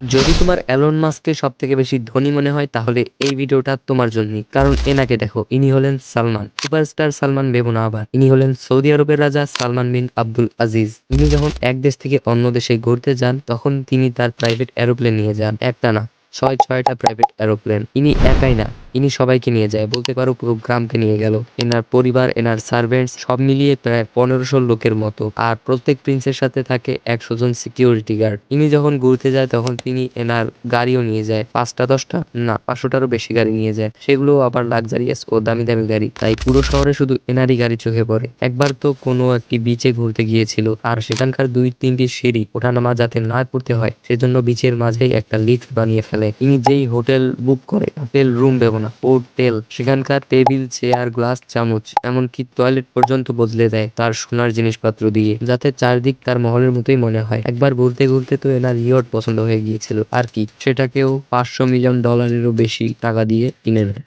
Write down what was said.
যদি তোমার এলন মাস্ককে সব থেকে বেশি ধনী মনে হয় তাহলে এই ভিডিওটা তোমার জন্যই। কারণ এনাকে দেখো, ইনি হলেন সালমান, সুপারস্টার সালমান। ভেবো না আবার, ইনি হলেন সৌদি আরবের রাজা সালমান বিন আব্দুল আজিজ। ইনি যখন এক দেশ থেকে অন্য দেশে ঘুরতে যান তখন তিনি তার প্রাইভেট এরোপ্লেন নিয়ে যান। একটা না, ছয়টা প্রাইভেট এরোপ্লেন। ইনি একাই না, ইনি সবাইকে নিয়ে যায়, বলতে পারো পুরো গ্রামকে নিয়ে গেল। এনার পরিবার, এনার সার্ভেন্টস সব মিলিয়ে প্রায় 1500 লোকের মতো। আর প্রত্যেক প্রিন্সের সাথে থাকে 100 জন সিকিউরিটি গার্ড। ইনি যখন ঘুরতে যায় তখন তিনি এনার গাড়িও নিয়ে যায়, 5টা 10টা না 500টারও বেশি গাড়ি নিয়ে যায়। সেগুলো আবার লাক্সারিয়াস ও দামি দামি গাড়ি। তাই পুরো শহরে শুধু এনারই গাড়ি চোখে পড়ে। একবার তো কোনো একটি বিচে ঘুরতে গিয়েছিল, আর সেখানকার 2-3টি সিঁড়ি ওঠানামা যাতে না করতে হয় সেজন্য বিচের মাঝেই একটা লিফট বানিয়ে ফেলে। ইনি যেই হোটেল বুক করে, হোটেল রুম দেবো না, হোটেল, সেখানকার টেবিল, চেয়ার, গ্লাস, চামচ, এমনকি টয়লেট পর্যন্ত বদলে দেয় তার সোনার জিনিসপত্র দিয়ে, যাতে চারদিক তার মহলের মতোই মনে হয়। একবার ঘুরতে ঘুরতে তো এনার ইয়ট পছন্দ হয়ে গিয়েছিল, আর কি সেটাকেও $500 মিলিয়ন বেশি টাকা দিয়ে কিনে নেয়।